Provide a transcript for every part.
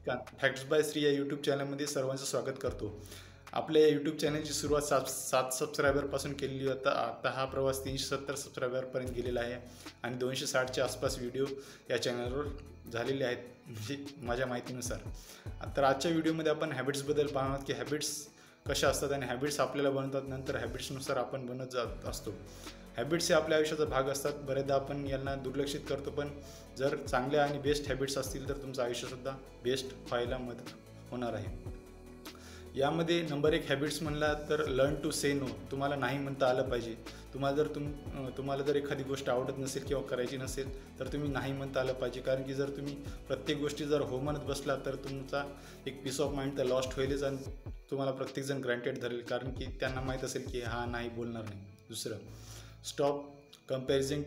Shrikant facts bye Shri या YouTube चॅनलमध्ये सर्वांचं स्वागत करतो. आपल्या यूट्यूब चॅनलची सुरुवात सात सबस्क्रायबरपासून केलेली होता. आता हा प्रवास 370 सबस्क्रायबरपर्यंत गेलेला आहे आणि 260च्या आसपास व्हिडिओ या चॅनलवर झालेले आहेत, म्हणजे माझ्या माहितीनुसार. तर आजच्या व्हिडिओमध्ये आपण हॅबिट्सबद्दल पाहणार आहोत की हॅबिट्स कशा असतात आणि हॅबिट्स आपल्याला बनवतात, नंतर हॅबिट्सनुसार आपण बनत जात असतो. हॅबिट्स हे आपल्या आयुष्याचा भाग असतात. बरेचदा आपण यांना दुर्लक्षित करतो, पण जर चांगल्या आणि बेस्ट हॅबिट्स असतील तर तुमचं आयुष्यसुद्धा बेस्ट व्हायला मदत होणार आहे. यामध्ये नंबर 1 हॅबिट्स म्हणला तर लर्न टू से नो. तुम्हाला नाही म्हणता आलं पाहिजे. तुम्हाला जर एखादी गोष्ट आवडत नसेल किंवा करायची नसेल तर तुम्ही नाही म्हणता आलं पाहिजे. कारण की जर तुम्ही प्रत्येक गोष्टी जर हो म्हणत बसला तर तुमचा एक पीस ऑफ माइंड तर लॉस्ट होईलच आणि तुम्हाला प्रत्येकजण ग्रँटेड धरेल, कारण की त्यांना माहीत असेल की हा नाही बोलणार नाही. दुसरं, स्टॉप कम्पॅरिझन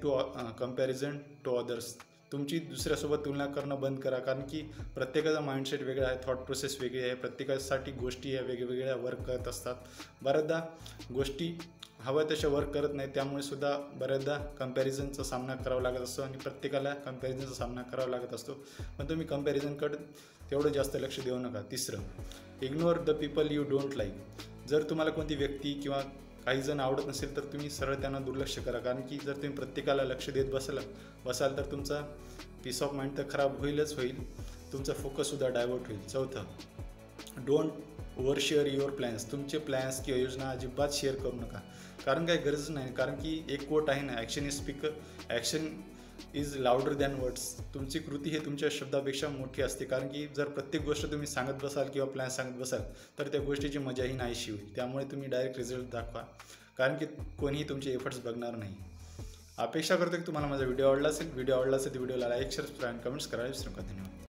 टू अदर्स. तुमची दुसऱ्यासोबत तुलना करणं बंद करा, कारण की प्रत्येकाचा माइंडसेट वेगळा आहे, थॉट प्रोसेस वेगळी आहे, प्रत्येकासाठी गोष्टी या वेगवेगळ्या वर्क करत असतात. बऱ्याचदा गोष्टी हव्या तशा वर्क करत नाही, त्यामुळे सुद्धा बऱ्याचदा कम्पॅरिझनचा सामना करावा लागत असतो आणि प्रत्येकाला कम्पॅरिझनचा सामना करावा लागत असतो. पण तुम्ही कम्पॅरिझनकडे तेवढं जास्त लक्ष देऊ नका. तिसरं, ignore the people you don't like. जर तुम्हाला कोणती व्यक्ती किंवा काही जण आवडत नसेल तर तुम्ही सरळ त्यांना दुर्लक्ष करा, कारण की जर तुम्ही प्रत्येकाला लक्ष देत बसाल तर तुमचा पीस ऑफ माइंड तर खराब होईल, तुमचा फोकससुद्धा डायवर्ट होईल. चौथं, don't over share your plans. तुमचे प्लॅन्स किंवा योजना अजिबात शेअर करू नका, कारण काही गरज नाही. कारण की एक कोट आहे ना, action is louder than words. तुमची कृती हे तुमच्या शब्दापेक्षा मोठी असते, कारण की जर प्रत्येक गोष्ट तुम्ही सांगत बसाल किंवा प्लॅन सांगत बसाल तर त्या गोष्टीची मजाही नाहीशी होईल. त्यामुळे तुम्ही डायरेक्ट रिझल्ट दाखवा, कारण की कोणीही तुमचे एफर्ट्स बघणार नाही. अपेक्षा करतो की तुम्हाला माझा व्हिडिओ आवडला असेल तर व्हिडिओला लाईक, शेअर, सबस्क्राईब, कमेंट्स करायला विसरू नका. धन्यवाद.